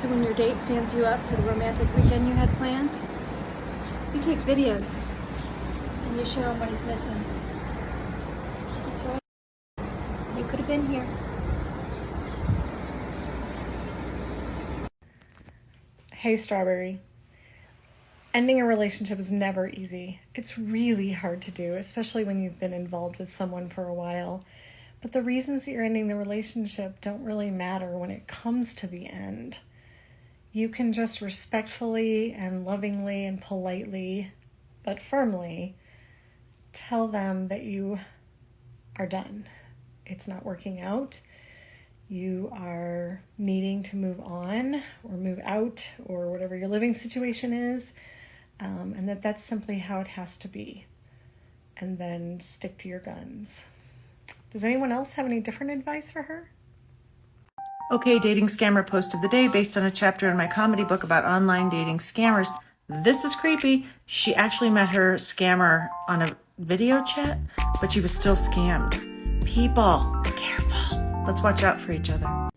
So when your date stands you up for the romantic weekend you had planned, you take videos and you show him what he's missing. That's right. You could have been here. Hey, Strawberry. Ending a relationship is never easy. It's really hard to do, especially when you've been involved with someone for a while. But the reasons that you're ending the relationship don't really matter when it comes to the end. You can just respectfully and lovingly and politely, but firmly, tell them that you are done. It's not working out. You are needing to move on or move out or whatever your living situation is, and that's simply how it has to be. And then stick to your guns. Does anyone else have any different advice for her? Okay, dating scammer post of the day based on a chapter in my comedy book about online dating scammers. This is creepy. She actually met her scammer on a video chat, but she was still scammed. People, be careful. Let's watch out for each other.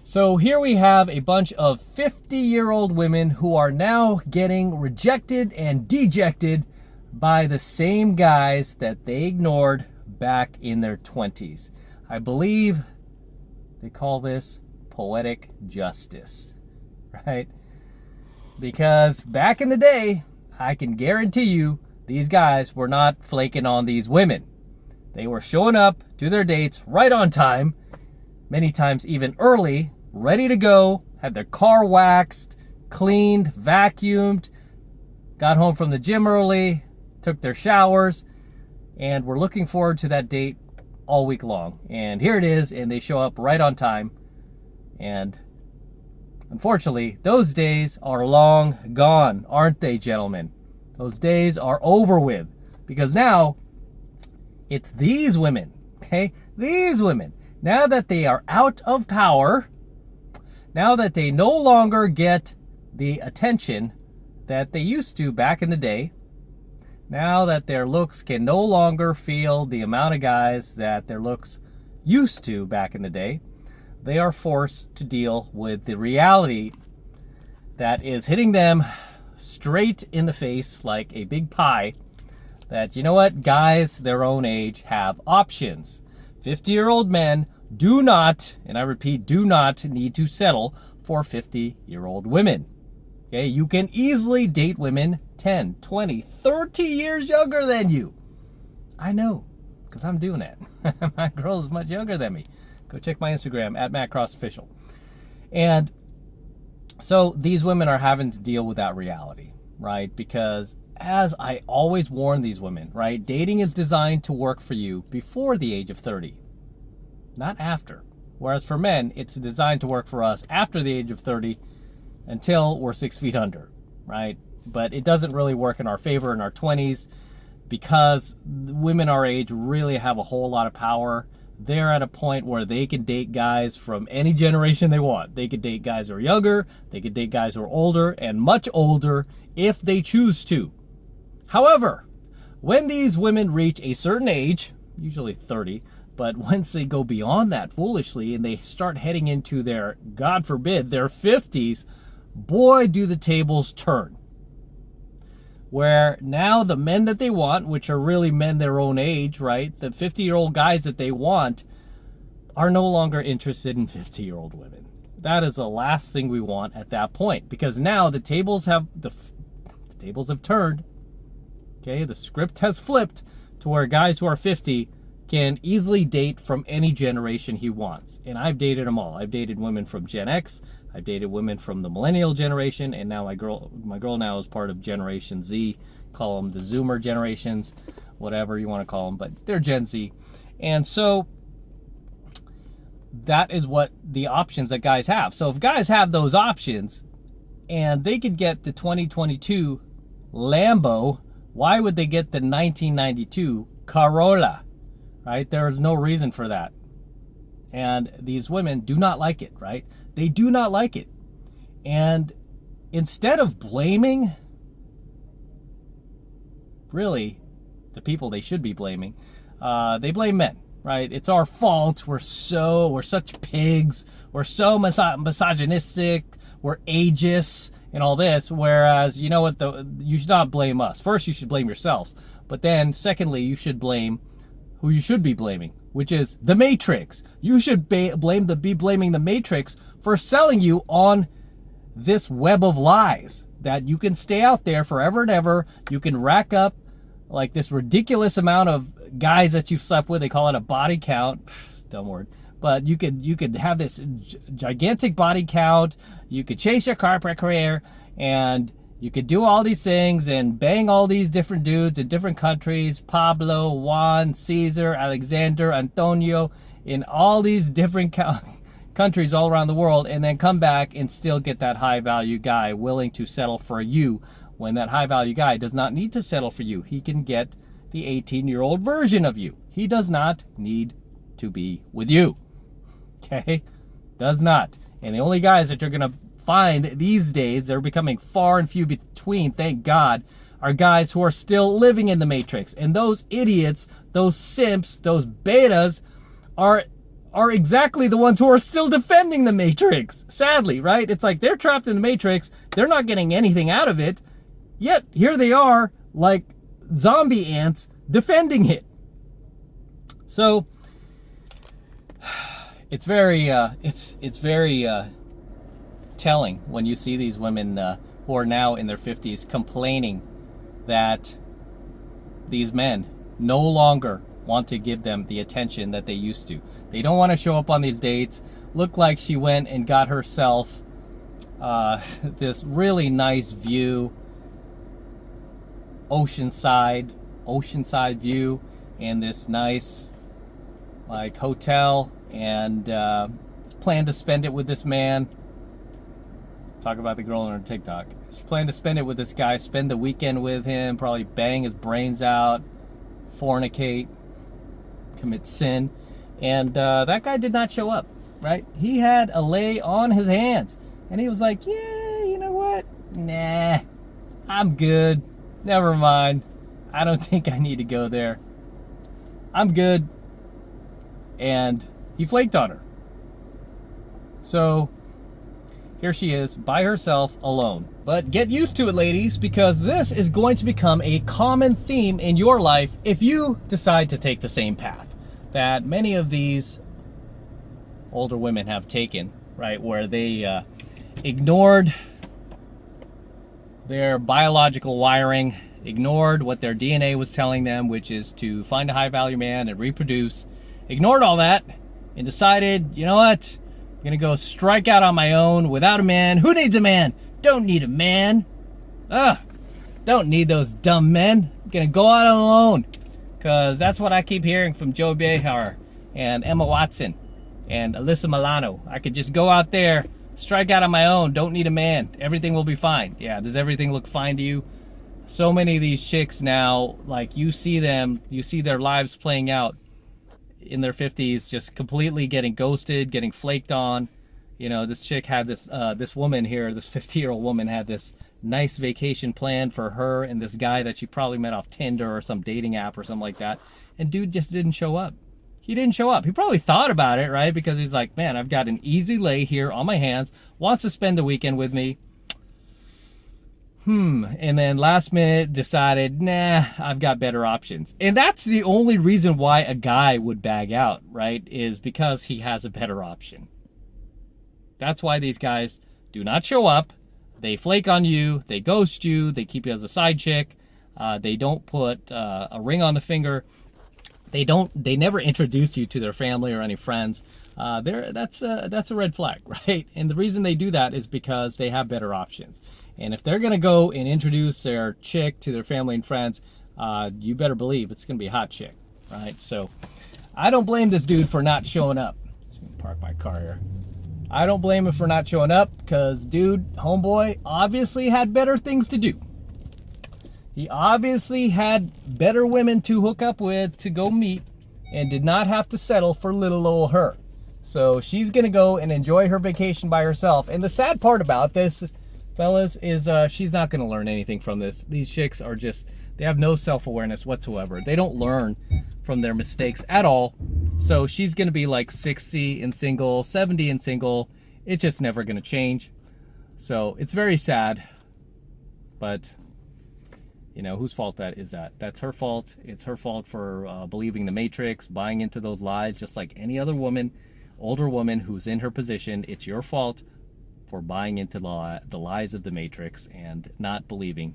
So here we have a bunch of 50-year-old women who are now getting rejected and dejected by the same guys that they ignored back in their 20s. I believe they call this poetic justice, right? Because back in the day, I can guarantee you, these guys were not flaking on these women. They were showing up to their dates right on time, many times even early, ready to go, had their car waxed, cleaned, vacuumed, got home from the gym early, took their showers, and were looking forward to that date all week long. And here it is, and they show up right on time. And unfortunately, those days are long gone, aren't they, gentlemen? Those days are over with, because now it's these women, okay? These women, now that they are out of power, now that they no longer get the attention that they used to back in the day, now that their looks can no longer feel the amount of guys that their looks used to back in the day, they are forced to deal with the reality that is hitting them straight in the face like a big pie. That, you know what, guys their own age have options. 50-year-old men do not, and I repeat, do not need to settle for 50-year-old women. Okay, you can easily date women 10, 20, 30 years younger than you. I know, because I'm doing that. My girl is much younger than me. Go check my Instagram, @MattCrossOfficial. And so these women are having to deal with that reality, right? Because as I always warn these women, right, dating is designed to work for you before the age of 30, not after. Whereas for men, it's designed to work for us after the age of 30 until we're 6 feet under, right? But it doesn't really work in our favor in our 20s because women our age really have a whole lot of power. They're at a point where they can date guys from any generation they want. They could date guys who are younger, they could date guys who are older and much older if they choose to. However, when these women reach a certain age, usually 30, but once they go beyond that foolishly and they start heading into their, God forbid, their 50s, boy, do the tables turn. Where now the men that they want, which are really men their own age, right? The 50-year-old guys that they want are no longer interested in 50-year-old women. That is the last thing we want at that point, because now the tables have turned. Okay, the script has flipped to where guys who are 50 can easily date from any generation he wants. And I've dated them all. I've dated women from Gen X, I've dated women from the millennial generation, and now my girl now is part of Generation Z. Call them the Zoomer generations, whatever you want to call them, but they're Gen Z. And so that is what the options that guys have. So if guys have those options and they could get the 2022 Lambo, why would they get the 1992 Corolla? Right? There is no reason for that. And these women do not like it, right? They do not like it. And instead of blaming, really, the people they should be blaming, they blame men, right? It's our fault. We're such pigs. We're so misogynistic. we're ageist and all this, whereas, you know what, you should not blame us. First, you should blame yourselves. But then, secondly, you should blame who you should be blaming, which is the Matrix. You should be blaming the Matrix for selling you on this web of lies that you can stay out there forever and ever. You can rack up like this ridiculous amount of guys that you've slept with. They call it a body count. Dumb word. But you could have this gigantic body count. You could chase your corporate career, and you could do all these things and bang all these different dudes in different countries. Pablo, Juan, Caesar, Alexander, Antonio, in all these different countries all around the world, and then come back and still get that high value guy willing to settle for you, when that high value guy does not need to settle for you. He can get the 18-year-old version of you. He does not need to be with you. Okay? Does not. And the only guys that you're going to find these days, they're becoming far and few between, thank God, are guys who are still living in the Matrix. And those idiots, those simps, those betas are exactly the ones who are still defending the Matrix. Sadly, right? It's like they're trapped in the Matrix. They're not getting anything out of it. Yet here they are, like zombie ants, defending it. So it's very telling when you see these women who are now in their 50s complaining that these men no longer want to give them the attention that they used to. They don't want to show up on these dates. Look like she went and got herself this really nice view, oceanside view, and this nice like hotel, and planned to spend it with this man. Talk about the girl on her TikTok. She planned to spend it with this guy, spend the weekend with him, probably bang his brains out, fornicate, commit sin. And that guy did not show up, right? He had a lay on his hands. And he was like, yeah, you know what? Nah, I'm good. Never mind. I don't think I need to go there. I'm good. And he flaked on her. So here she is by herself, alone. But get used to it, ladies, because this is going to become a common theme in your life if you decide to take the same path that many of these older women have taken, right? Where they ignored their biological wiring, ignored what their DNA was telling them, which is to find a high value man and reproduce, ignored all that and decided, you know what? I'm gonna go strike out on my own without a man. Who needs a man? Don't need a man. Don't need those dumb men. I'm gonna go out alone. Because that's what I keep hearing from Joe Behar and Emma Watson and Alyssa Milano. I could just go out there, strike out on my own, don't need a man. Everything will be fine. Yeah, does everything look fine to you? So many of these chicks now, like you see them, you see their lives playing out in their 50s, just completely getting ghosted, getting flaked on. You know, this chick had this woman here, this 50-year-old woman had this nice vacation planned for her and this guy that she probably met off Tinder or some dating app or something like that. And dude just didn't show up. He didn't show up. He probably thought about it, right? Because he's like, man, I've got an easy lay here on my hands, wants to spend the weekend with me. And then last minute decided, nah, I've got better options. And that's the only reason why a guy would bag out, right? Is because he has a better option. That's why these guys do not show up. They flake on you. They ghost you. They keep you as a side chick. They don't put a ring on the finger. They never introduce you to their family or any friends. That's a red flag, right? And the reason they do that is because they have better options. And if they're going to go and introduce their chick to their family and friends, you better believe it's going to be a hot chick, right? So I don't blame this dude for not showing up. Just gonna park my car here. I don't blame him for not showing up because, dude, homeboy obviously had better things to do. He obviously had better women to hook up with, to go meet, and did not have to settle for little old her. So she's going to go and enjoy her vacation by herself. And the sad part about this, fellas, is she's not going to learn anything from this. These chicks are just, they have no self-awareness whatsoever. They don't learn from their mistakes at all. So she's going to be like 60 and single, 70 and single. It's just never going to change. So it's very sad, but you know, whose fault that is that? That's her fault. It's her fault for believing the Matrix, buying into those lies, just like any other woman, older woman who's in her position. It's your fault for buying into the lies of the Matrix and not believing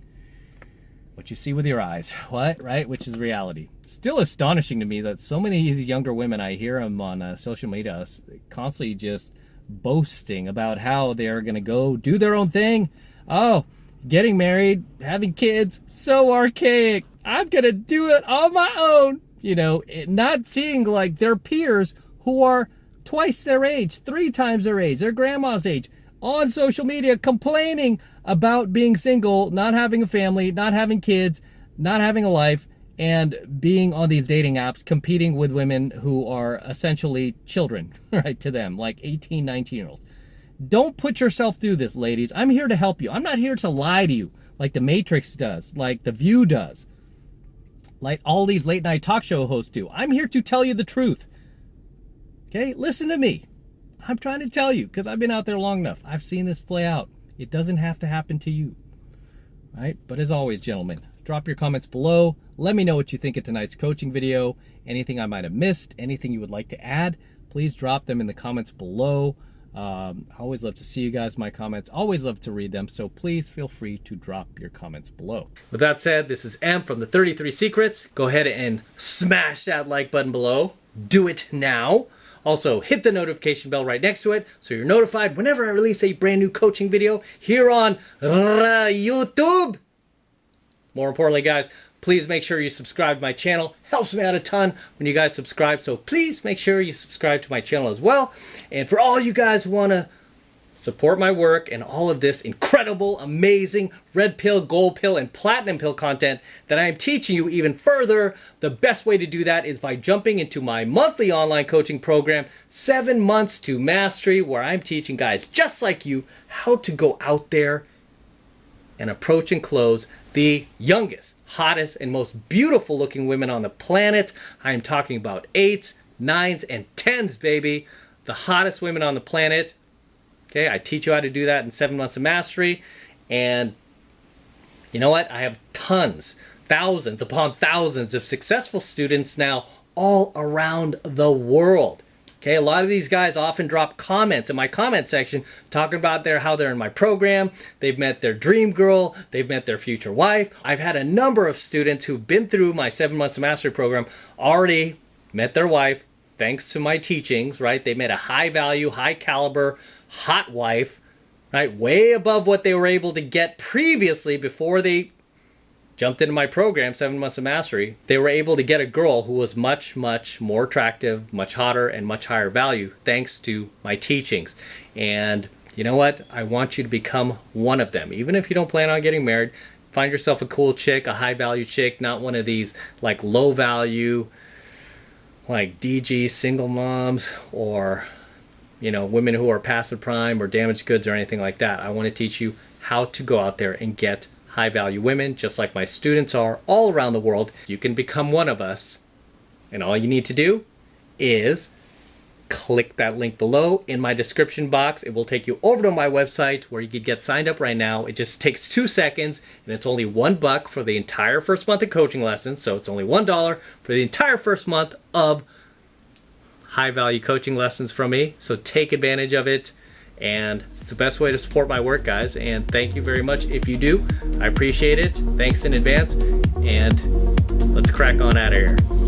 what you see with your eyes, right? Which is reality. Still astonishing to me that so many of these younger women, I hear them on social media constantly just boasting about how they're going to go do their own thing. Oh, getting married, having kids, so archaic. I'm going to do it on my own. You know, not seeing like their peers who are twice their age, 3 times their age, their grandma's age, on social media complaining about being single, not having a family, not having kids, not having a life, and being on these dating apps, competing with women who are essentially children, right, to them, like 18, 19-year-olds. Don't put yourself through this, ladies. I'm here to help you. I'm not here to lie to you like the Matrix does, like The View does, like all these late night talk show hosts do. I'm here to tell you the truth. Okay, listen to me. I'm trying to tell you because I've been out there long enough. I've seen this play out. It doesn't have to happen to you, right? But as always, gentlemen, drop your comments below. Let me know what you think of tonight's coaching video. Anything I might have missed, anything you would like to add, please drop them in the comments below. I always love to see you guys, my comments. Always love to read them, so please feel free to drop your comments below. With that said, this is M from the 33 Secrets. Go ahead and smash that like button below. Do it now. Also, hit the notification bell right next to it so you're notified whenever I release a brand new coaching video here on YouTube. More importantly, guys, please make sure you subscribe to my channel. Helps me out a ton when you guys subscribe, so please make sure you subscribe to my channel as well. And for all you guys who want to support my work and all of this incredible, amazing red pill, gold pill, and platinum pill content that I am teaching you even further, the best way to do that is by jumping into my monthly online coaching program, 7 Months to Mastery, where I'm teaching guys just like you how to go out there and approach and close the youngest, hottest, and most beautiful looking women on the planet. I am talking about 8s, 9s, and 10s, baby. The hottest women on the planet. Okay, I teach you how to do that in 7 Months of Mastery. And you know what? I have tons, thousands upon thousands of successful students now all around the world. Okay, a lot of these guys often drop comments in my comment section talking about how they're in my program, they've met their dream girl, they've met their future wife. I've had a number of students who've been through my 7 Months of Mastery program already met their wife thanks to my teachings, right? They met a high value, high caliber, hot wife, right? Way above what they were able to get previously before they jumped into my program, 7 Months of Mastery. They were able to get a girl who was much, much more attractive, much hotter, and much higher value thanks to my teachings. And you know what? I want you to become one of them. Even if you don't plan on getting married, find yourself a cool chick, a high value chick, not one of these like low value, like DG single moms or you know, women who are passive prime or damaged goods or anything like that. I want to teach you how to go out there and get high value women, just like my students are all around the world. You can become one of us. And all you need to do is click that link below in my description box. It will take you over to my website where you can get signed up right now. It just takes 2 seconds and it's only $1 for the entire first month of coaching lessons. So it's only $1 for the entire first month of high value coaching lessons from me. So take advantage of it, and it's the best way to support my work, guys. And thank you very much if you do. I appreciate it. Thanks in advance, and let's crack on out of here.